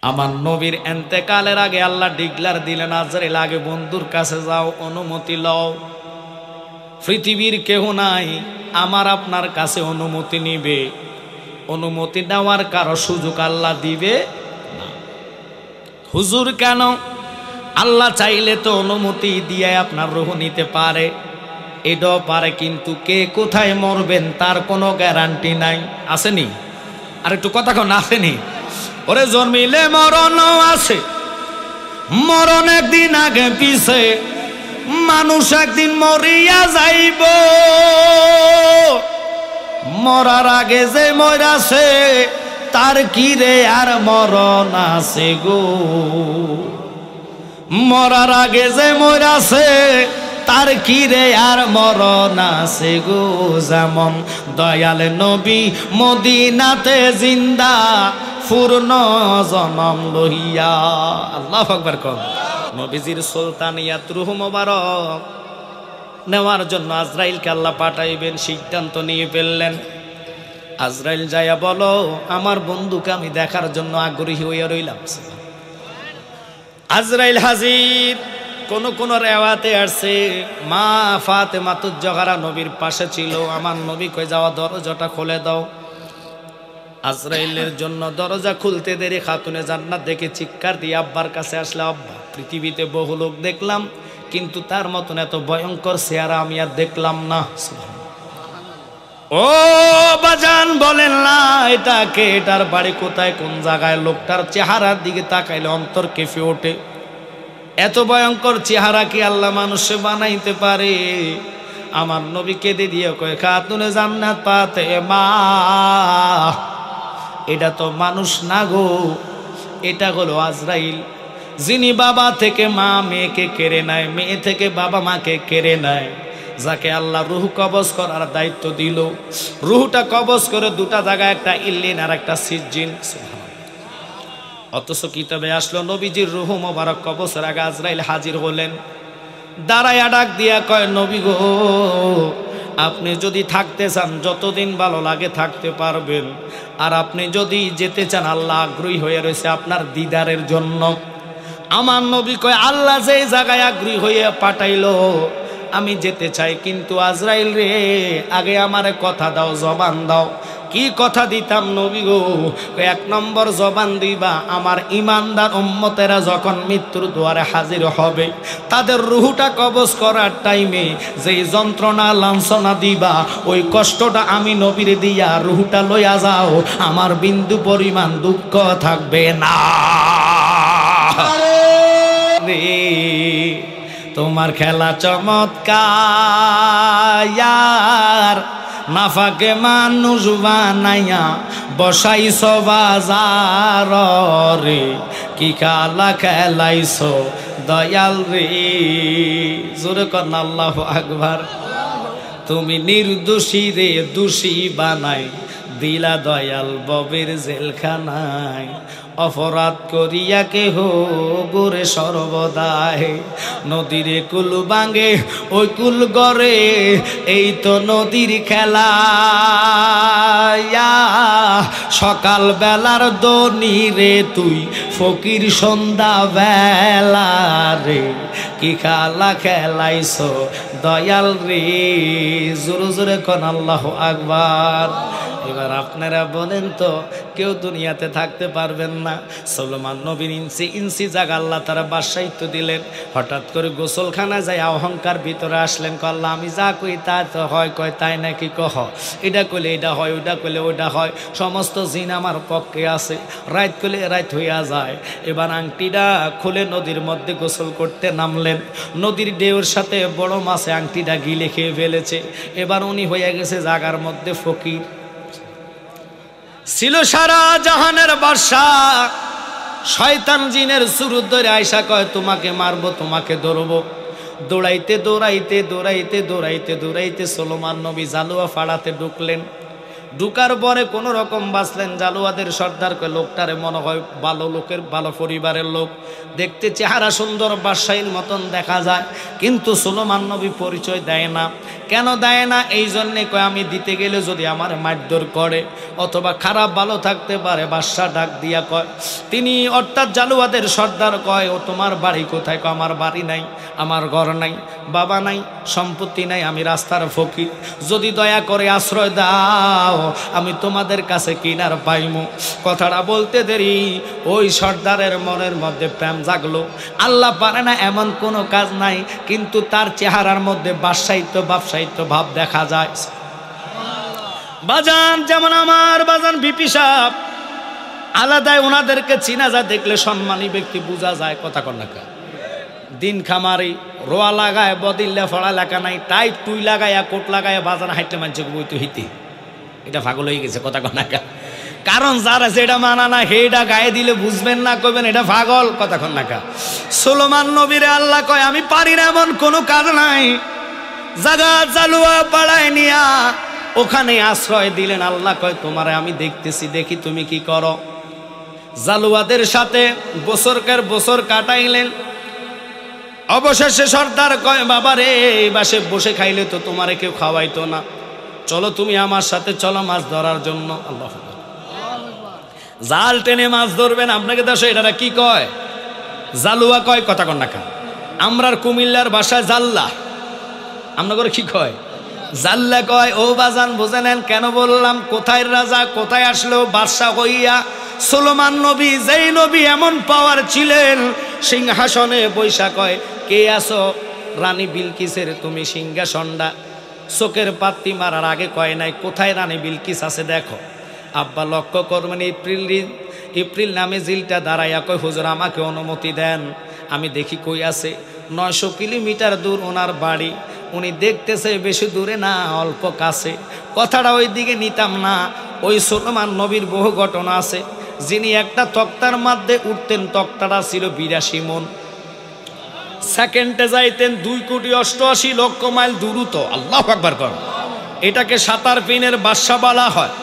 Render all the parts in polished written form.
আমার নবীর এন্তেকালের আগে আল্লাহ ডিক্লার দিলেন, আজরাইল আগে বন্ধুর কাছে যাও, অনুমতি লও। পৃথিবীর কেউ নাই আমার আপনার কাছে অনুমতি নিবে, অনুমতি নেওয়ার কারো সুযোগ আল্লাহ দিবে না। হুজুর কেন? আল্লাহ চাইলে তো অনুমতি দিয়ে আপনার রূহ নিতে পারে, এটাও পারে, কিন্তু কে কোথায় মরবেন তার কোনো গ্যারান্টি নাই। আসেনি? আর একটু কথা কন, আসেনি? ওরে জন্মিলে মরণ আছে, মরণ একদিন আগে পিছে, মানুষ একদিন মরিয়া যাইব। মরার আগে যে মরাছে তার কি রে আর মরণ আছে গো। মরার আগে যে মরাছে তার কি রে আর মরণ আছে গো। যেমন দয়াল নবী মদিনাতে জিন্দা পূর্ণ জনম লইয়া। আল্লাহু আকবার কর। নবীজির সুলতানিয়াত রূহ মোবারক নেওয়ার জন্য আজরাইলকে আল্লাহ পাঠাইবেন সিদ্ধান্ত নিয়ে ফেললেন। আজরাইল যাইয়া বলো, আমার বন্ধুকে আমি দেখার জন্য আগ্রহী হইয়া রইলাম। আজরাইল হাজির। কোন রেওয়াতে আসছে মা ফাতেমাতুজ জোহরা নবীর পাশে ছিল। আমার নবী কই যাওয়া, দরজাটা খুলে দাও। আজরাইলের জন্য দরজা খুলতে দেরি খাতুনে জান্নাত দেখে চিৎকার দিয়ে আব্বার কাছে আসলে, আব্বা পৃথিবীতে বহু লোক দেখলাম, কিন্তু তার মতন এত ভয়ঙ্কর চেহারা আমি আর দেখলাম না। ও বাজান বলেন না, এটাকে, এটার বাড়ি কোথায়, কোন জায়গায়? লোকটার চেহারার দিকে তাকাইলে অন্তর কেঁপে ওঠে। এত ভয়ঙ্কর চেহারা কি আল্লাহ মানুষে বানাইতে পারে? আমার নবী কেঁদে দিয়ে কয়, খাতুনে জান্নাত ফাতেমা, এটা তো মানুষ না গো, এটা হলো আজরাইল, যিনি বাবা থেকে মা মেয়েকে কেড়ে নেয়, মেয়ে থেকে বাবা মাকে কেড়ে নেয়, যাকে আল্লাহ রূহ কবজ করার দায়িত্ব দিল। রূহটা কবজ করে দুটা জায়গায়, একটা ইল্লিন আর একটা সিজ্জিন। অথচ কিতাবে আসলো নবীজির রূহ মোবারক কবজের আগে আজরাইল হাজির হলেন। দাঁড়াইয়া ডাক দিয়া কয়, নবী গো, আপনি যদি থাকতে চান যতদিন ভালো লাগে থাকতে পারবেন, আর আপনি যদি যেতে চান আল্লাহ আগ্রহী হয়ে রয়েছে আপনার দিদারের জন্য। আমার নবী কয়, আল্লাহ যে জায়গায় আগ্রহী হয়ে পাঠাইলো আমি যেতে চাই, কিন্তু আজরাইল রে, আগে আমারে কথা দাও, জবান দাও। কি কথা দিতাম নবী গো? এক নম্বর জবান দিবা, আমার ইমানদার উম্মতেরা যখন মৃত্যুর দুয়ারে হাজির হবে, তাদের রূহটা কবজ করার টাইমে যেই যন্ত্রণা লাঞ্ছনা দিবা, ওই কষ্টটা আমি নবীর দিয়া রূহটা লইয়া যাও, আমার বিন্দু পরিমাণ দুঃখ থাকবে না রে। তোমার খেলা চমৎকার, নাফাকে মানুষ বানাইয়া বসাইছো বাজার রে, কি খেলা খেলাইছো দয়াল রে। জোরে কর আল্লাহু আকবার। তুমি নির্দোষী রে দোষী বানাই দিলা দয়াল ববের জেলখানায়। অপরাধ করিয়া কেহ গোরে সর্বদাই, নদীরে কুল ভাঙে ওই কুল গড়ে, এই তো নদীর খেলা। সকাল বেলার দনি রে তুই ফকির, সন্ধ্যা বেলা রে, কি খেলা খেলাইছো দয়াল রে। জোরে জোরে কোন আল্লাহু আকবার। এবার আপনারা বলেন তো, কেউ দুনিয়াতে থাকতে পারবেন না। সুলাইমান নবীর ইঞ্চি ইঞ্চি জায়গা আল্লাহ তারা বাদশাহিত্ব দিলেন। হঠাৎ করে গোসলখানা যায় অহংকার ভিতরে আসলেন, কল্লা আমি যা কই তা তো হয়, কয় তাই নাকি? কহ এটা করলে এটা হয়, ওটা করলে ওটা হয়, সমস্ত জিন আমার পক্ষে আছে, রাত করলে রাত হইয়া যায়। এবার আংটিটা খুলে নদীর মধ্যে গোসল করতে নামলেন। নদীর ঢেউর সাথে বড় মাছে আংটিটা গিলে খেয়ে ফেলেছে। এবার উনি হয়ে গেছে জাগার মধ্যে ফকির। ছিল সারা জাহানের বাদশাহ, শয়তান জিনের সুরুত ধরে আয়সা কয়, তোমাকে মারবো, তোমাকে ধরবো। দৌড়াইতে দৌড়াইতে দৌড়াইতে দৌড়াইতে দৌড়াইতে সুলাইমান নবী জালুয়া ফাড়াতে ঢুকলেন। ঢুকার পরে কোনো রকম বাঁচলেন। জালুয়াদের সর্দারকে লোকটারে মনে হয় ভালো লোকের, ভালো পরিবারের লোক, দেখতে চেহারা সুন্দর, বাদশাহীর মতন দেখা যায়, কিন্তু সুলেমান নবী পরিচয় দেয় না। কেন দেয় না? এই জন্যে কয় আমি দিতে গেলে যদি আমার মারধর করে অথবা খারাপ ভালো থাকতে পারে। বাদশাহ ডাক দিয়া কয়, তিনি অর্থাৎ জালুয়াদের সর্দার কয়, ও তোমার বাড়ি কোথায়? কয় আমার বাড়ি নাই, আমার ঘর নাই, বাবা নাই, সম্পত্তি নাই, আমি রাস্তার ফকির, যদি দয়া করে আশ্রয় দাও আমি তোমাদের কাছে কিনার পাইমু। কথাটা বলতে দেরি ওই সর্দারের মনের মধ্যে প্রেম জাগলো। আল্লাহ পারে না এমন কোনো কাজ নাই, কিন্তু তার চেহারার মধ্যে ব্যবসায়িত্ব ভাব দেখা যায়। বাজান যেমন আমার বাজান বিপি সাহেব আলাদায়, ওনাদেরকে চিনা যায়, দেখলে সম্মানী ব্যক্তি বোঝা যায়। কথা কন্যাকা দিন খামারি রোয়া লাগায়, বদিল্লা ফড়া লেখা নাই, টাইট টুই লাগাইয়া কোট লাগাইয়া বাজান হাইটে মানছে বইতে হিতে, এটা পাগল হয়ে গেছে। কথা কন্যাকা কারণ যারা যেটা মানা না হেটা গায়ে দিলে বুঝবেন না, কইবেন এটা পাগল। কথা কন্যাকা সুলেমান নবীরে আল্লাহ কয় আমি পারি না এমন কোনো কাজ নাই। জাগা জালুয়া পাড়ায় নিয়া ওখানে আশ্রয় দিলেন। আল্লাহ কয় তোমারে আমি দেখতেছি, দেখি তুমি কি করো। জালুয়াদের সাথে বছরকার বছর কাটাইলেন। অবশেষে সর্দার কয় বাবা রে, এই বাসে বসে খাইলে তো তোমারে কেউ খাওয়াইতো না, চলো তুমি আমার সাথে চলো মাছ ধরার জন্য। আল্লাহ জাল টেনে মাছ ধরবেন। আপনাকে দেশে এটা কি কয়? জালুয়া কয়। কথা কন্যাকা আমরার কুমিল্লার ভাষায় জাল্লা, আমরা করে কি কয়? জাল্লা কয়। ও বাজান বুঝে নেন কেন বললাম। কোথায় রাজা, কোথায় আসলো বাদশা হইয়া। সুলেমান নবী, যেই নবী এমন পাওয়ার ছিলেন, সিংহাসনে বৈশা কয় কে আসো? রানী বিলকিসের তুমি সিংহাসনটা। চোখের পাত্তি মারার আগে কয় নাই কোথায় রানী বিলকিস আছে দেখো। আব্বা লক্ষ্য করবেন এপ্রিল নামে জিলটা দাঁড়াইয়া কয় হুজুর আমাকে অনুমতি দেন, আমি দেখি কই আছে। 900 কিলোমিটার দূর ওনার বাড়ি, উনি দেখতেছে বেশি দূরে না, অল্প কাছে। কথাটা ওই দিকে নিতাম না। ওই সুলেমান নবীর বহু ঘটনা আছে। যিনি একটা তক্তার মধ্যে উঠতেন, তক্তাটা ছিল 82 মণ, সেকেন্ডে যাইতেন 2,88,00,000 মাইল দ্রুত। আল্লাহু আকবার কর। এটাকে সাতার পিনের বাদশা বলা হয়।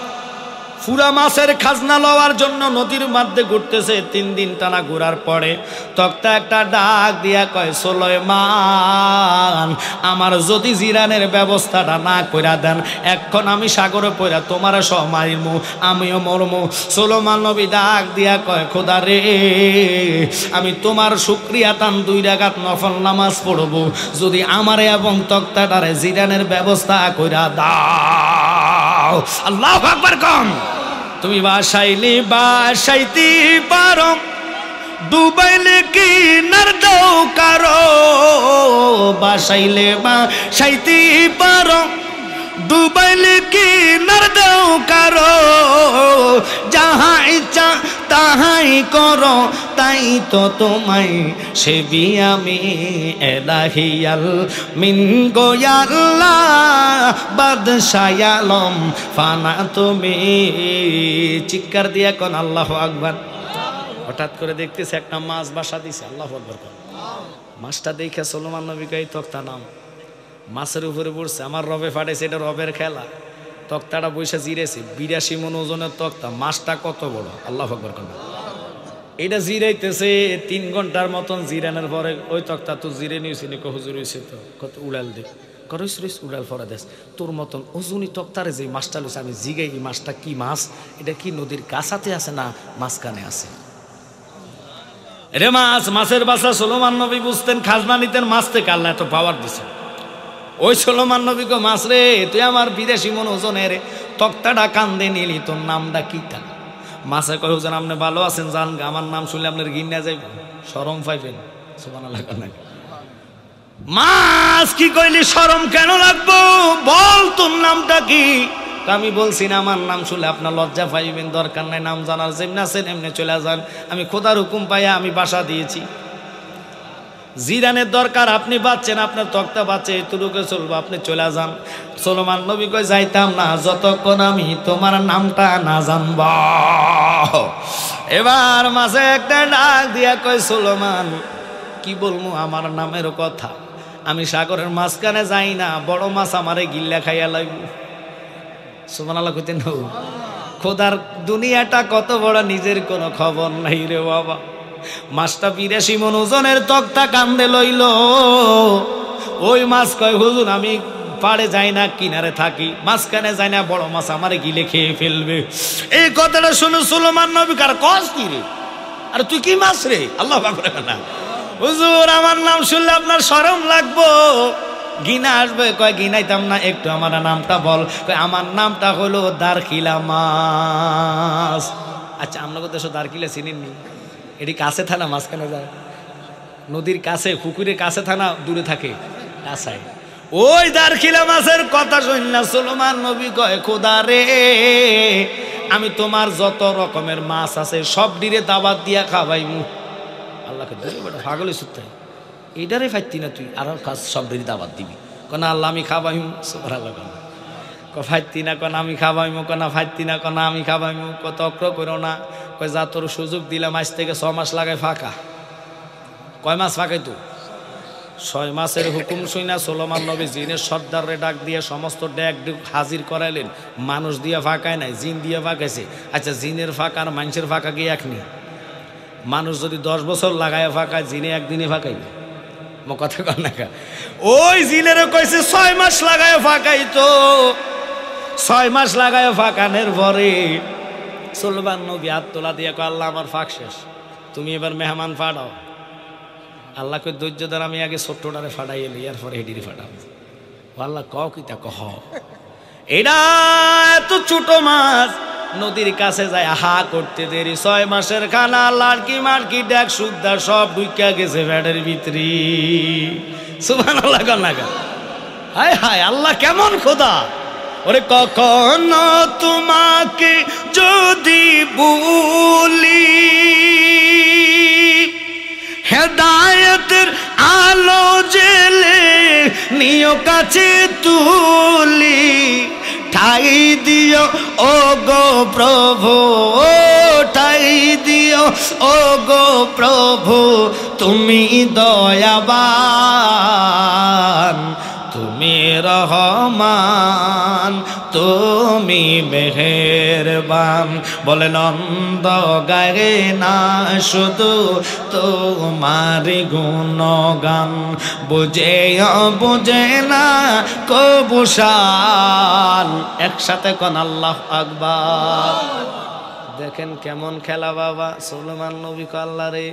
পুরা মাছের খাজনা লওয়ার জন্য নদীর মধ্যে ঘুরতেছে। 3 দিন টানা ঘোরার পরে তক্তা একটা ডাক দিয়া কয় সুলাইমান, আমার যদি জিরানের ব্যবস্থাটা না কইরা দেন, এখন আমি সাগরে পড়া তোমার সহ মারিমু, আমিও মরমু। সুলেমান নবী ডাক দিয়া কয় খোদা রে, আমি তোমার শুকরিয়া টান 2 রাকাত নফল নামাজ পড়বো যদি আমারে এবং তক্তাটারে জিরানের ব্যবস্থা কইরা দাও। আল্লাহু আকবার কম। তুমি বাসাইতে পারো, ডুবাইলে কি নার দাও কারো। বাসাইতে পারো, ডুবাইলে কি নার দাও কারো। যাহা ইচ্ছা তাহাই করো, তাই তো তোমায় সেবি আমি। এলাহিয়াল মিন গোয়াল্লাহ বাদশাহ আলম ফানা তুমি। চিৎকার দিয়া কোন আল্লাহু আকবার। হঠাৎ করে দেখতেছে একটা মাছ বাসা দিছে। আল্লাহু আকবার কোন। মাছটা দেখে সুলেমান নবী কয় তক্তা নাম। মাছের উপরে পড়ছে, আমার রবে ফাটাইছে, এটা রবের খেলা। তক্তাটা বৈশা জিরেছে, 82 মণ ওজনের তক্তা। মাছটা কত বড়! আল্লাহু আকবার কোন। এটা জিরাইতেছে 3 ঘন্টার মতন। জিরানোর পরে ওই তক্তা তো জিরে নিয়েছি নি, হুজুর হয়েছে তো কত উড়াল দে করিস রিস উড়াল ফরা দেশ। তোর মতন ওজুনি তক্তারে যে মাছটা লইছে, আমি জিগাই এই মাছটা কি মাছ, এটা কি নদীর কাছাতে আছে না মাঝখানে আছে? রে মাছ, মাছের বাসা সুলেমান নবী বুঝতেন, খাজনা নিতেন মাছ থেকে। আল্লাহ এত পাওয়ার দিছে। ওই সুলেমান নবী কো মাছ রে, তুই আমার 82 মণ ওজনের তক্তাটা কান্দে নিলি, তোর নামটা কিটা? মাছে কয় হুজুর আপনি ভালো আছেন, জান আমার নাম শুনলে আপনার গিন্না যাইব, শরম পাইবেন। সুবহানাল্লাহ। মাছ কি কইলি শরম কেন লাগবো? বল তোর নামটা কি? আমি বলছি না আমার নাম শুনলে আপনার লজ্জা পাইবেন, দরকার নাই নাম জানার, যেমনি আছেন এমনি চলে যান। আমি খোদার হুকুম পাইয়া আমি বাসা দিয়েছি। জিরানের দরকার, আপনি বাচ্চেন, আপনার তক্তা বাচ্চে, এতটুকু চলবো, আপনি চলে যান। সুলেমান নবী কই যাইতাম না যতক্ষণ আমি তোমার নামটা না জানব। এবার মাঝে একটা ডাক দিয়া কয় সুলেমান, কি বলবো আমার নামের কথা? আমি সাগরের মাঝখানে যাই না, বড় মাছ আমারে গিল্লা খাইয়া লাগবে। সুবহানাল্লাহ কইতেন না? খোদার দুনিয়াটা কত বড়, নিজের কোনো খবর নাই রে বাবা। মাছটা 82 মণ ওজনের তক্তা কান্দে লইল। ওই মাছ কয় হুজুর আমি পাড়ে যাই না, কিনারে থাকি, মাঝখানে যাই না, বড় মাছ আমারে গিলে খেয়ে ফেলবে। এই কথাটা শুনে সুলেমান নবী কার কস কি রে, আর তুই কি মাছ রে? আল্লাহ পাক না হুজুর আমার নাম শুনলে আপনার শরম লাগবো, ঘৃণা আসবে। কয় ঘৃণাইতাম না, একটু আমার নামটা বল। কয় আমার নামটা হলো দারকিলা মাছ। আচ্ছা আপনাকে দেশে দারকিলা চিনেননি? এটি কাছে থানা, মাঝখানে যায়, নদীর কাছে, পুকুরের কাছে থানা, দূরে থাকে কাছায়। ওই দারকিলা মাছের কথা শুনলা সুলেমান নবী কয় খোদা রে, আমি তোমার যত রকমের মাছ আছে সব ডিরে দাওয়াত দিয়া খাওয়াইমু। আল্লাহকে দূরে বেটা পাগল সুত্তাই, এইটারে ফাইতি না তুই, আর কাজ সব ডিরে দাওয়াত দিবি। কনা আল্লাহ আমি খাওয়াইমু। সুবহানাল্লাহ। ক ফাইতি না, কনা আমি খাওয়াইমু, কনা ফাইতি না, কনা আমি খাওয়াইমু। কত অক্র করো না। কয় যা তোর সুযোগ দিলাম, আজ থেকে 6 মাস লাগায় ফাঁকা। কয় মাস ফাঁকাই তো? 6 মাসের হুকুম শুইনা সুলেমান নবী জিনের সর্দারে ডাক দিয়ে সমস্ত ডেক হাজির করাইলেন। মানুষ দিয়ে ফাঁকায় নাই, জিন দিয়ে ফাঁকাইছে। আচ্ছা জিনের ফাঁকা আর মানুষের ফাঁকা কি একনি? মানুষ যদি 10 বছর লাগায় ফাঁকায়, জিনে একদিনে ফাঁকাইবে। মো কথা কর না কা? ওই জিনেরও কইছে 6 মাস লাগায় ফাঁকাই। তো 6 মাস লাগায় ফাঁকানের পরে সুলেমান নবী হাত তোলা দিয়ে কয় আল্লাহ আমার ফাঁক শেষ, তুমি এবার মেহমান পাঠাও। আল্লাহকে ধৈর্য ধর, আমি আগে ছোট্টটারে ফাটাই এলি, এরপরে হেডিরে ফাটাবো। আল্লাহ কও কি তা কহ, এটা এত ছোট মাছ নদীর কাছে যায় হা করতে দেরি। 6 মাসের খানা লাড়কি মাড়কি ডাক সুদ্ধা সব ঢুকিয়া গেছে ভ্যাটের ভিতরি। সুবহানাল্লাহ কন্যা। হায় হায়, আল্লাহ কেমন খোদা। ওরে কখনো তোমাকে যদি ভুলি, হেদায়েতের আলো জেলে নিও কাছে তুলি, ঠাই দিও ও গো প্রভু, ঠাই দিও ও গো প্রভু, তুমি দয়াবান, তুমি রহমান, তুমি মেহেরবান। বলে নন্দ গায়ে না শুধু তোমার গুণগান, বুঝে বুঝে না কবুশাল। একসাথে কোন আল্লাহু আকবার। দেখেন কেমন খেলা বাবা। সুলেমান নবী আল্লাহ রে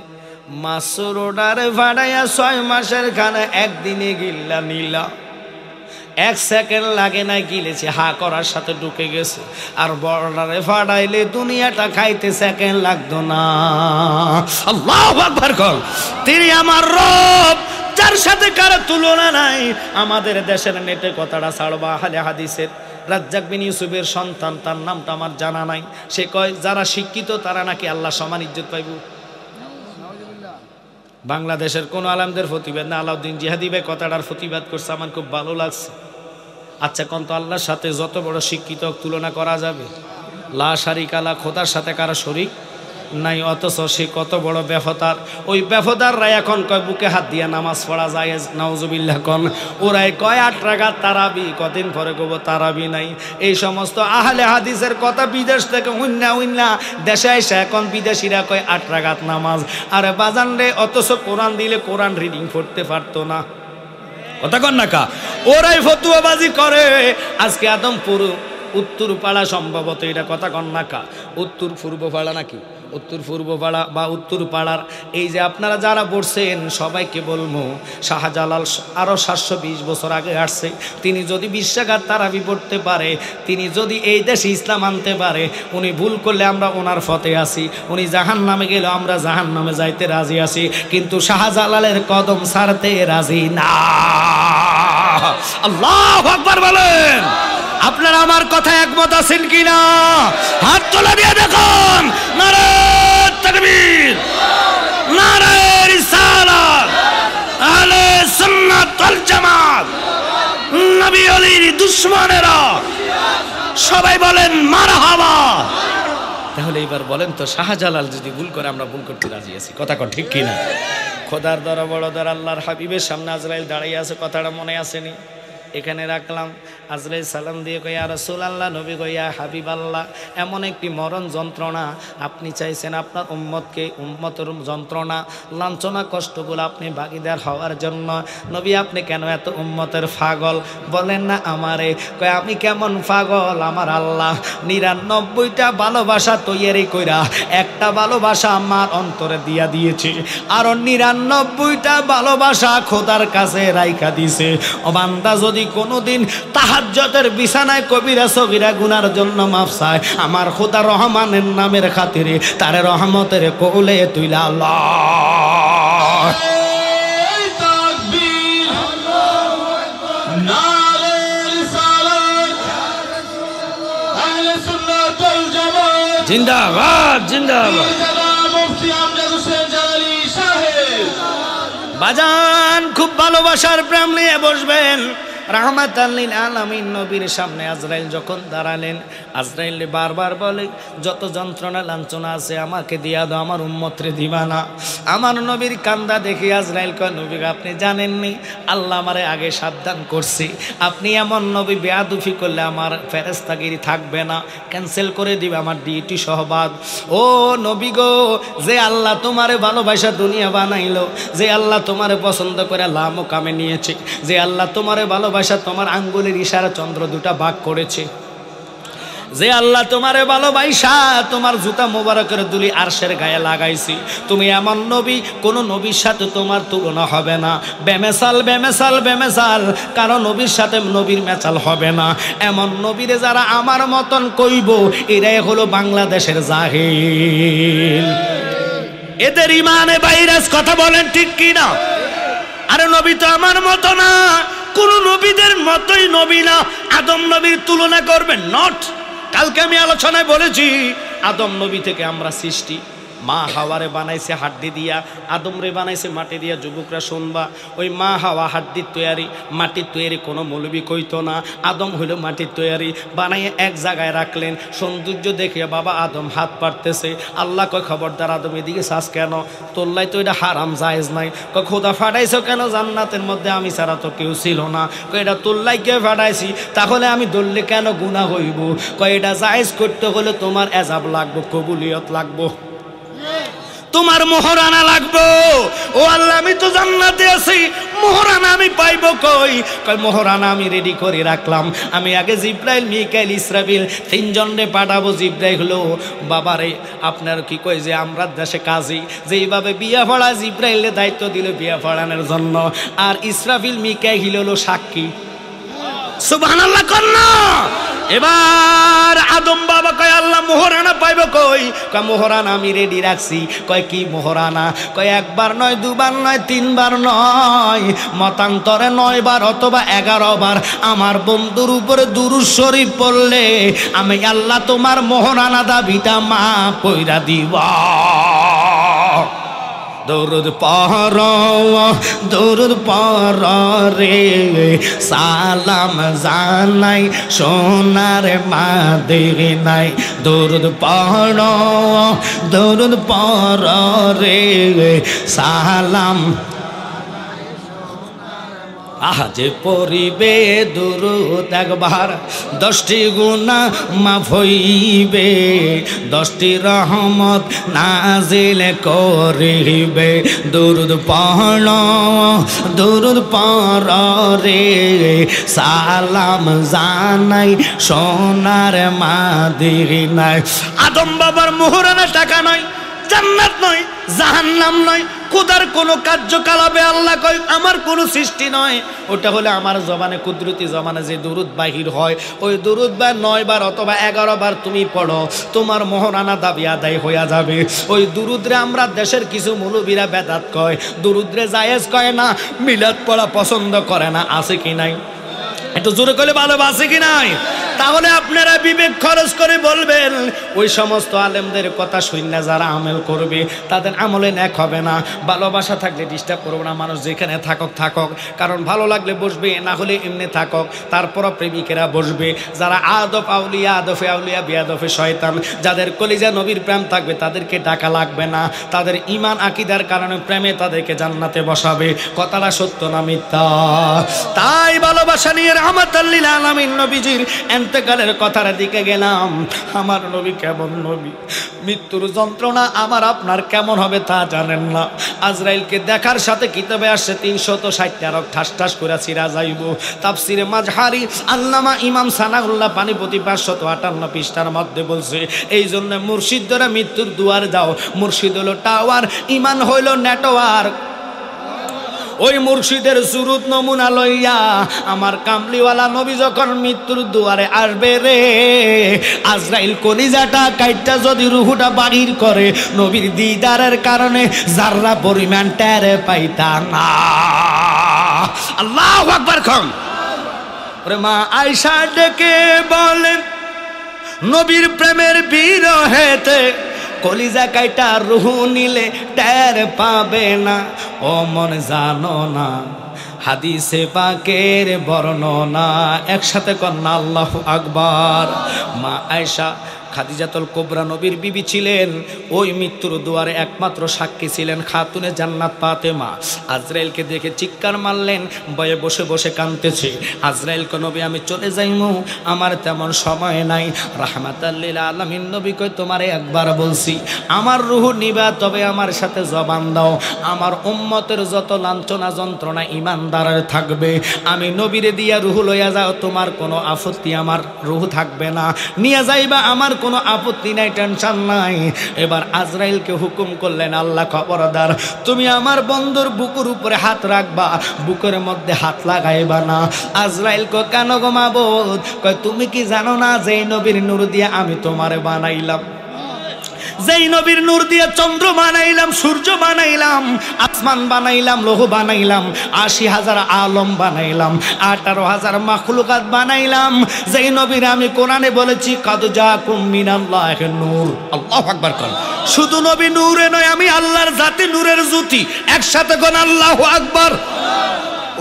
মাসুরোডারে ভাড়াইয়া 6 মাসের খানা একদিনে গিল্লা নিলা। 1 সেকেন্ড লাগে না, গিলেছে, হা করার সাথে ঢুকে গেছে। আর বর্ডারে ফাটাইলে দুনিয়াটা খাইতে সেকেন্ড লাগতো না। আল্লাহু আকবার কর। তিনি আমার রব, যার সাথে কারো তুলনা নাই। আমাদের দেশের নেটে কথাটা ছাড়বা, আহলে হাদিসের রাজ্জাক বিন ইউসুফের সন্তান, তার নামটা আমার জানা নাই। সে কয় যারা শিক্ষিত তারা নাকি আল্লাহ সমান ইজ্জত পাইব। বাংলাদেশের কোন আলেমদের প্রতিবাদ না, আলাউদ্দিন জিহাদি ভাই কথাটার প্রতিবাদ করছে, আমার খুব ভালো লাগছে। আচ্ছা কোন তো আল্লাহর সাথে যত বড় শিক্ষিত তুলনা করা যাবে? লা শারিকা লা, খোদার সাথে কারো শরীক নাই, অথচ সে কত বড় বেফতার। ওই বেফতাররা এখন কয় বুকে হাত দিয়া নামাজ পড়া যায়, নাউজুবিল্লাহ কন। ওরাই কয় 8 রাকাত তারাবি, কদিন পরে কব তারাবি নাই। এই সমস্ত আহলে হাদিসের কথা বিদেশ থেকে উন্না দেশে এসে এখন বিদেশিরা কয় 8 রাকাত নামাজ। আরে বাজান রে, অথচ কোরআন দিলে কোরআন রিডিং পড়তে পারতো না। কথা কন না কা? ওরাই ফতুয়াবাজি করে। আজকে আদমপুর উত্তর পাড়া, সম্ভবত এটা কথা কন না কা? উত্তর পূর্ব পাড়া নাকি উত্তর পূর্ব পাড়া বা উত্তর পাড়ার এই যে আপনারা যারা বলছেন সবাইকে বলবো, শাহজালাল আরও 720 বছর আগে আসছে। তিনি যদি 20 রাকাত তারাবি পড়তে পারে, তিনি যদি এই দেশে ইসলাম আনতে পারে, উনি ভুল করলে আমরা ওনার ফতে আসি, উনি জাহান নামে গেলে আমরা জাহান নামে যাইতে রাজি আছি, কিন্তু শাহজালালের কদম ছাড়তে রাজি না। আল্লাহু আকবার বলেন। আপনারা আমার কথা একমত আছেন কিনা? হাত তোলা দিয়ে দেখুন। নারে তাকবীর, নারে রিসালাত, আহলে সুন্নাত ওয়াল জামাত। নবী ওলির দুশমনেরা সবাই বলেন মারহাবা। তাহলে এবার বলেন তো, শাহজালাল যদি ভুল করে আমরা ভুল করতে রাজি আছি, কথা কন ঠিক কিনা? খোদার দ্বারা বড় দ্বারা আল্লাহর হাবিবের সামনে আজরাইল দাঁড়িয়ে আছে, কথাটা মনে আসেনি? এখানে রাখলাম। আজরাইল সালাম দিয়ে কই ইয়া রাসূলুল্লাহ, নবী গো ইয়া হাবিবাল্লাহ, এমন একটি মরণ যন্ত্রণা আপনি চাইছেন আপনার উম্মতকে, উম্মতের যন্ত্রণা লাঞ্ছনা কষ্টগুলো আপনি ভাগীদার হওয়ার জন্য। নবী আপনি কেন এত উম্মতের পাগল বলেন না আমারে? কয় আমি কেমন পাগল, আমার আল্লাহ 99টা ভালোবাসা তৈরি কইরা একটা ভালোবাসা আমার অন্তরে দিয়া দিয়েছে, আর 99টা ভালোবাসা খোদার কাছে রাইখা দিছে। ও বান্দা যদি কোনোদিন তাহাজ্জুদের বিছানায় কবিরা সগীরা গুনার জন্য মাফ চায়, আমার খোদা রহমানের নামের খাতিরে তারে রহমতের কোলে তুইলা আল্লাহ জিন্দাবাদ জিন্দাবাদ। বাজান খুব ভালোবাসার প্রেম নিয়ে বসবেন। রাহমাতাল লিল আলামিন নবীর সামনে আজরাইল যখন দাঁড়ালেন, আজরাইল বারবার বলে যত যন্ত্রণা লাঞ্ছনা আছে আমাকে দিয়া দাও, আমার উম্মতরে দিবা না। আমার নবীর কান্দা দেখে আজরাইল কয় নবী আপনি জানেননি আল্লাহ আমারে আগে সাবধান করছি, আপনি এমন নবী বেয়াদুফি করলে আমার ফেরেশতাগিরি থাকবে না, ক্যান্সেল করে দিবে আমার ডিউটি সহবাদ। ও নবী গো, যে আল্লাহ তোমারে ভালোবাসা দুনিয়া বানাইলো, যে আল্লাহ তোমারে পছন্দ করে লামো কামে নিয়েছে, যে আল্লাহ তোমারে ভালোবাসা তোমার আঙ্গুলের ইশারা চন্দ্র দুটা ভাগ করেছে, যে আল্লাহ তোমারে ভালোবাসা তোমার জুতা মোবারকের দুলি আরশের গায়ে লাগাইছি, তুমি এমন নবী কোন নবীর সাথে তোমার তুলনা হবে না। বেমেসাল বেমেসাল বেমেসাল, কারণ নবীর সাথে নবীর মেচাল হবে না। এমন নবীরে যারা আমার মতন কইব এরাই হলো বাংলাদেশের জাহিল, এদের ইমানে ভাইরাস। কথা বলেন ঠিক কি না? আরে নবী তো আমার মতো না, কোন নবীদের মতোই নবী না। আদম নবীর তুলনা করবেন নট। কালকে আমি আলোচনায় বলেছি আদম নবী থেকে আমরা সৃষ্টি। মা হাওয়ারে বানাইছে হাড্ডি দিয়া, আদম রে বানাইছে মাটি দিয়া। যুবকরা শুনবা, ওই মা হাওয়া হাড্ডির তৈয়ারি, মাটির তৈয়ারি কোনো মৌলবি কইতো না। আদম হইল মাটির তৈয়ারি, বানাইয়ে এক জায়গায় রাখলেন। সৌন্দর্য দেখে বাবা আদম হাত পারতেছে। আল্লাহ কয় খবরদার আদম এদিকে শ্বাস কেন, তোল্লাই তো এটা হারাম জায়েজ নাই। কয় খোদা ফাটাইছো কেন, জান্নাতের মধ্যে আমি ছাড়া তো কেউ ছিল না। কয় এটা তোল্লাই কে ফাটাইছি, তাহলে আমি ধরলে কেন গুনাহ হইব। কয় এটা জায়েজ করতে হলে তোমার এজাব লাগবো, কবুলিয়ত লাগবো, তোমার মোহরানা লাগবো। ও আল্লাহ আমি তো জান্নাতে আছি, মোহরানা আমি পাইবো কই? কই মোহরানা আমি রেডি করে রাখলাম। আমি আগে জিব্রাইল মিকাইল ইসরাফিল তিনজনে পাঠাবো। জিব্রাইল হলো বাবারে আপনার কি কই যে আমরা দেশে কাজী যেইভাবে বিয়া পড়া, জিব্রাইলে দায়িত্ব দিল বিয়া পড়ানোর জন্য, আর ইসরাফিল মিকাইল হলো সাক্ষী। সুবহানাল্লাহ কন্যা। এবার আদম বাবা কয় আল্লাহ মোহরানা পাইব কই? কয় মোহরানা আমি রেডি রাখছি। কয় কি মোহরানা? কয় একবার নয়, দুবার নয়, তিনবার নয়, মতান্তরে 9 বার অথবা 11 বার আমার বন্ধুর উপরে দুরূদ শরীফ পড়লে আমি আল্লাহ তোমার মোহরানা দাবিটা মাফ কইরা দিব। দরুদ পড় দরুদ পড় রে, সালাম জানাই সোনার মাদিনায়। দরুদ পড় দরুদ পড় রে, সালাম আজে পড়িবে দুরূদ একবার, 10টি গুনাহ মাফ হইবে, 10টি রহমত নাজিল করিবে। দরুদ পড় দরুদ পড় রে, সালাম জানাই সোনার মাদিনায়। আদম বাবার মোহরানা টাকা নয়, জান্নাত নয়, জাহান্নাম নয়, খোদার কোনো কার্যকলাপে আল্লাহ কয় আমার কোনো সৃষ্টি নয়। ওটা হলে আমার জবানে কুদরতি জবানে যে দুরুদ বাহির হয়, ওই দুরুদ বা 9 বার অথবা 11 বার তুমি পড়ো, তোমার মোহরানা দাবি আদায় হইয়া যাবে। ওই দুরুদরে আমরা দেশের কিছু মৌলবীরা বেদাত কয়, দুরুদরে জায়েজ কয় না, মিলাদ পড়া পছন্দ করে না। আছে কি নাই? একটু জোরে কইলে ভালো, আছে কি নাই? তাহলে আপনারা বিবেক খরচ করে বলবেন ওই সমস্ত আলেমদের কথা শুনে যারা আমল করবে তাদের আমলে ন্যাক হবে না। ভালোবাসা থাকলে ডিস্টার্ব করবো না, মানুষ যেখানে থাকক থাকক, কারণ ভালো লাগলে বসবে, না হলে এমনি থাকক, তারপরও প্রেমিকেরা বসবে। যারা আদব আউলিয়া, আদফে আউলিয়া, বিয়াদফে শয়তান, যাদের কলিজা নবীর প্রেম থাকবে তাদেরকে ডাকা লাগবে না, তাদের ঈমান আকীদার কারণে প্রেমে তাদেরকে জান্নাতে বসাবে। কথাটা সত্য না মিথ্যা? তাই ভালোবাসা নিয়ে রাহমাতাল লিল আলামিন নবীজির ইন্তেকালের কথার দিকে গেলাম। আমার নবী কেমন নবী, মৃত্যুর যন্ত্রণা আমার আপনার কেমন হবে তা জানেন না। আজরাইলকে দেখার সাথে কিতাবে আসছে 360টা রক ঠাস ঠাস করে ছিঁড়া যাইব। তাফসিরে মাজহারি আল্লামা ইমাম সানাউল্লাহ পানিপতি 558 পৃষ্ঠার মধ্যে বলছে, এই জন্য মুর্শিদ ধরে মৃত্যুর দুয়ার যাও। মুর্শিদ হলো টাওয়ার, ইমান হইল নেটওয়ার্ক। ওই মুর্শিদের সুরত নমুনা লইয়া আমার কামলিওয়ালা নবী যখন মৃত্যুর দুয়ারে আসবে রে, আজরাইল কলিজাটা কাইটটা যদি রুহুটা বাহির করে, নবীর দিদারের কারণে যাররা পরিমাণ টের পাইতা না। আল্লাহু আকবার। কম ওরে মা আয়েশা ডেকে বলেন, নবীর প্রেমের বিরহেতে কলিজা কাইটা রুহু নিলে টের পাবে না। ও মন জানো না হাদিসে পাকের বর্ণনা, একসাথে কন্যা আল্লাহু আকবার। মা আয়েশা খাদিজাতুল কুবরা নবীর বিবি ছিলেন, ওই মৃত্যুর দুয়ারে একমাত্র সাক্ষী ছিলেন খাতুনে জান্নাত ফাতেমা। আজরাইলকে দেখে চিৎকার মারলেন, ভয়ে বসে বসে কাঁদতেছে। আজরাইলকে নবী আমি চলে যাইমু, আমার তেমন সময় নাই। রাহমাতাল লিল আলামিন নবী কই তোমারে একবার বলছি আমার রূহ নিবা, তবে আমার সাথে জবান দাও। আমার উম্মতের যত লাঞ্ছনা যন্ত্রণা ইমানদারের থাকবে, আমি নবীরে দিয়া রূহ লইয়া যাও, তোমার কোনো আপত্তি, আমার রূহ থাকবে না, নিয়ে যাইবা, আমার কোনো আপত্তি নাই, টেনশন নাই। এবার আজরাইলকে হুকুম করলেন, আল্লাহ খবরদার তুমি আমার বন্ধুর বুকের উপরে হাত রাখবা, বুকের মধ্যে হাত লাগাইবা না। আজরাইল কো কেন গো মাবুদ? কয় তুমি কি জানো না যে নবীর নূর দিয়ে আমি তোমারে বানাইলাম, যেই নবীর নূর দিয়ে চন্দ্র বানাইলাম, সূর্য বানাইলাম, আসমান বানাইলাম, লৌহ বানাইলাম, ৮০,০০০ আলম বানাইলাম, ১৮,০০০ মাখলুকাত বানাইলাম। যেই নবীর আমি কোরআনে বলেছি কাদ জাকুম মিনাল্লাহি নূর। আল্লাহু আকবার। কর শুধু নবী নূরে নয়, আমি আল্লাহর জাতি নূরের জ্যোতি। একসাথে কোন আল্লাহু আকবার।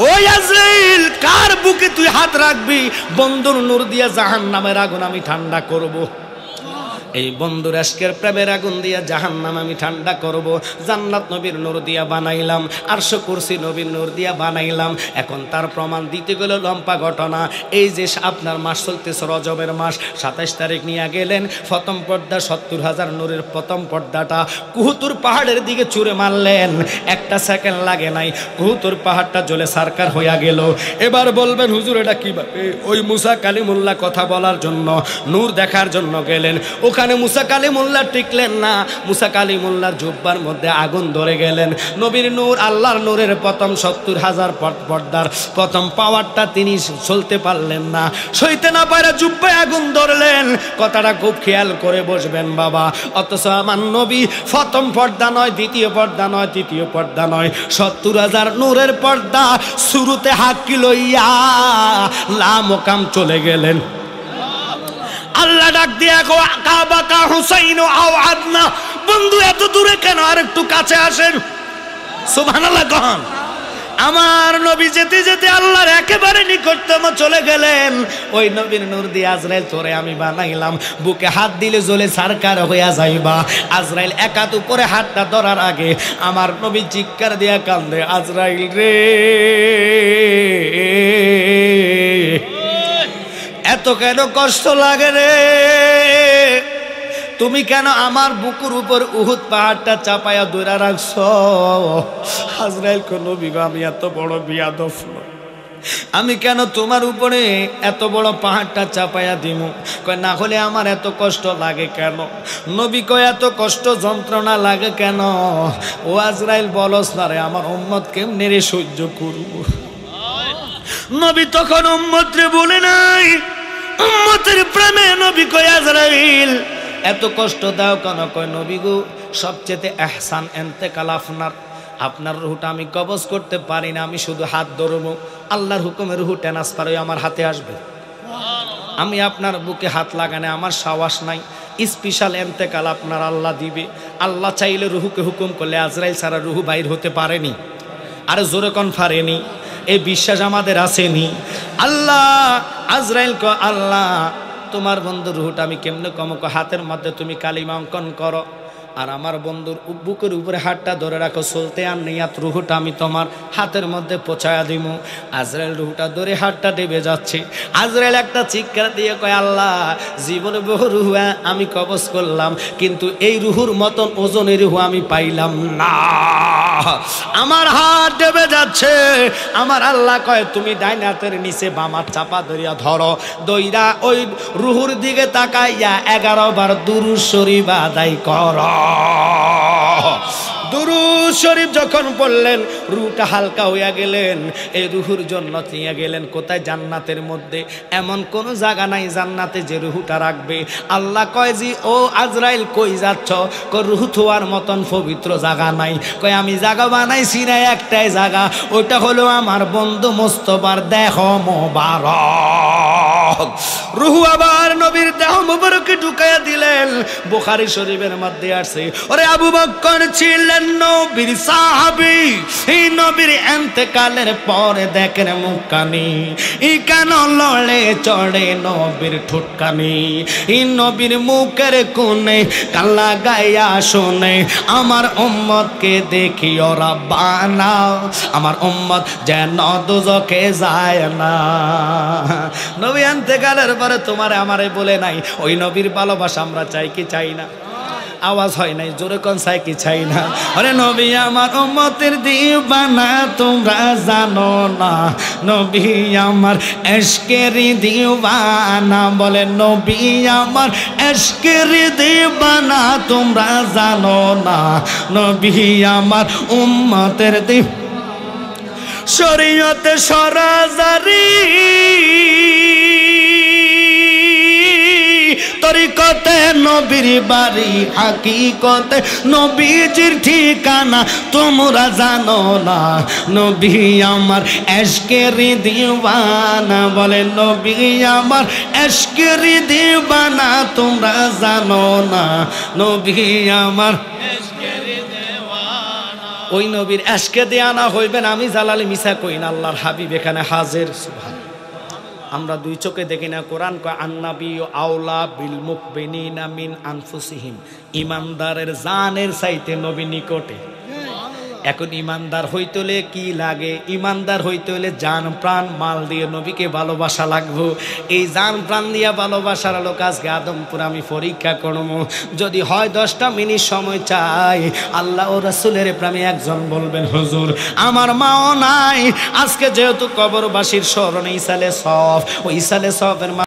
ওই আজরাইল কার বুকে তুই হাত রাখবি? বন্ধুর নূর দিয়ে জাহান্নামের আগুন আমি ঠান্ডা করব। এই বন্ধুর আজকের প্রেমের আগুন দিয়া জাহান্নাম আমি ঠান্ডা করব। জান্নাত নবীর নূর দিয়া বানাইলাম, আরশ কুরসি নবীর নূর দিয়া বানাইলাম। এখন তার প্রমাণ দিতে গেল লম্বা ঘটনা। এই যে আপনার মাস চলতেছে রজবের মাস, ২৭ তারিখ নিয়ে গেলেন প্রথম পর্দা ৭০,০০০ নূরের প্রথম পর্দাটা কুহুতুর পাহাড়ের দিকে ছুঁড়ে মারলেন। একটা সেকেন্ড লাগে নাই, কুহুতুর পাহাড়টা জ্বলে সারকার হইয়া গেল। এবার বলবেন হুজুর এটা কিভাবে? ওই মুসা কালিমুল্লাহ কথা বলার জন্য, নূর দেখার জন্য গেলেন। ওখানে মুসা কালিমুল্লাহ টিকলেন না, মুসা কালিমুল্লাহর জুব্বার মধ্যে আগুন ধরে গেলেন। নবীর নূর, আল্লাহর নূরের প্রথম ৭০,০০০ পর্দার প্রথম পাওয়ারটা তিনি চলতে পারলেন না, সইতে না পারে জুব্বায় আগুন ধরলেন। কথাটা খুব খেয়াল করে বসবেন বাবা। অথচ আমার নবী প্রথম পর্দা নয়, দ্বিতীয় পর্দা নয়, তৃতীয় পর্দা নয়, ৭০,০০০ নূরের পর্দা শুরুতে হাক্কি লইয়া লামকাম চলে গেলেন। আল্লাহ ডাক দিয়া কো কাবা কা হুসাইন আও আদনা, বন্ধু এত দূরে কেন, আর একটু কাছে আসেন। সুবহানাল্লাহ কন। আমার নবী যেতে যেতে আল্লাহর একেবারে নিকটতম চলে গেলেন। ওই নবীর নূর দিয়ে আজরাইল তোরে আমি বানাইলাম, বুকে হাত দিলে জ্বলে সারকার হইয়া যাইবা। আজরাইল একাত উপরে হাতটা ধরার আগে আমার নবী চিৎকার দিয়া কান্দে, আজরাইল রে এত কেন কষ্ট লাগে রে? তুমি কেন আমার বুকুর উপর উহুদ পাহাড়টা চাপায়া ধরে রাখছ? আজরাইল কো নবী গো আমি এত বড় বিয়াদব নই, আমি কেন তোমার উপরে এত বড় পাহাড়টা চাপায়া দিমু? কয় না হলে আমার এত কষ্ট লাগে কেন? নবী কয় এত কষ্ট যন্ত্রণা লাগে কেন? ও আজরাইল বলস না রে, আমার উম্মত কেমনে রে সহ্য করব? নবী তখন উম্মত রে বলে নাই, উম্মতের প্রেমে নবী কয় আজরাইল এত কষ্ট দাও কেন? কয় নবী গো সবচেয়ে এহসান ইন্তেকাল আপনার, আপনার রুহটা আমি কবজ করতে পারি না, আমি শুধু হাত ধরবো, আল্লাহর হুকুমে রুহ ট্রান্সফার হয়ে আমার হাতে আসবে। আমি আপনার বুকে হাত লাগানে আমার সাহস নাই। স্পেশাল এন্তেকাল আপনার আল্লাহ দিবে। আল্লাহ চাইলে রুহুকে হুকুম করলে আজরাইল ছাড়া রুহু বাইর হতে পারেনি। আরে জোরে কোন পারেনি? এই বিশ্বাস আমাদের আসেনি? আল্লাহ আজরাইল কো আল্লাহ তোমার বন্ধুর রুহুটা আমি কেমনে কমক, হাতের মধ্যে তুমি কালিমা অঙ্কন করো আর আমার বন্ধুর বুকের উপরে হাতটা ধরে রাখো, চলতে আর নিয়াত রুহুটা আমি তোমার হাতের মধ্যে পৌঁছায়া দিব। আজরাইল রুহুটা ধরে হাতটা ডেবে যাচ্ছে। আজরাইল একটা চিৎকার দিয়ে কয় আল্লাহ জীবনে বহু রুহু আমি কবজ করলাম, কিন্তু এই রুহুর মতন ওজনের রুহু আমি পাইলাম না। আমার হাত ডেবে যাচ্ছে। আমার আল্লাহ কয় তুমি ডাইন হাতের নিচে বাম হাত চাপা ধরিয়া ধরো, দইরা ওই রুহুর দিকে তাকাইয়া 11 বার দুরূদ শরীফ আদায় করো। দুরূদ শরীফ যখন পড়লেন রুহটা হালকা হইয়া গেলেন। এই রুহুর জন্য নিয়ে গেলেন কোথায়? জান্নাতের মধ্যে। এমন কোন জায়গা নাই জান্নাতে যে রুহুটা রাখবে। আল্লাহ কয় জি ও আজরাইল কই যাচ্ছ? কয় রুহু থোয়ার মতন পবিত্র জায়গা নাই। কয় আমি জায়গা বানাইছি না, একটাই জায়গা, ওইটা হলো আমার বন্ধু মোস্তফার দেহ মোবারক। রুহু আবার নবীর দেহ মোবারকে ঢুকাইয়া দিলেন। বুখারী শরীফের মধ্যে আছে ওরে আবু বকর ছিলেন নবীর সাহাবী। এই নবীর ইন্তেকালের পরে দেখেন মুখখানি ই কেন লড়ে চড়ে নবীর ঠোঁটখানি। এই নবীর মুখের কোণে কালা গায়া শোনে আমার উম্মতকে দেখি ওরা বানাও, আমার উম্মত যেন দোজখে যায় না। নবী ইন্তেকালের পরে তোমারে আমারে বলে নাই ওই নবীর ভালোবাসা আমরা চাই কি চাই না? আওয়াজ হয় নাই, জোরে কোন চাই কি চাই না? আরে নবী আমার উম্মতের দিওয়ানা তোমরা জানো না, নবী আমার ইশকের দিওয়ানা। বলে নবী আমার ইশকের দিওয়ানা তোমরা জানো না, নবী আমার উম্মতের শরীয়তে সরাজারি তরিকতে নবীর বাড়ি, হাকিকতে নবীজির ঠিকানা তোমরা জানো না, নবী আমার ইশকের দিওয়ানা। বলে নবী আমার ইশকের দিওয়ানা তোমরা জানো না, নবী আমার ইশকের দিওয়ানা। ওই নবীর ইশকে দিওয়ানা হইবেন আমি জালালি মিছা কই না, আল্লাহর হাবিব এখানে হাজির। সুবহান। আমরা দুই চোখে দেখি না, কোরআন কয় আন্নাবী আওলা বিল মুমিনিনা মিন আনফুসিহিম। ইমানদারের জানের চাইতে নবী নিকটে। এখন ইমানদার হইতে হলে কি লাগে? ইমানদার হইতে হলে জান প্রাণ মাল দিয়ে নবীকে ভালোবাসা লাগবো। এই জান প্রাণ দিয়া ভালোবাসার লোক আজকে আদমপুর আমি পরীক্ষা করবো। যদি হয় 10টা মিনিট সময় চাই, আল্লাহ ও রাসূলের প্রেমে একজন বলবেন হুজুর আমার মাও নাই। আজকে যেহেতু কবরবাসীর স্মরণে ইসালে সফ, ওই ইসালে সফের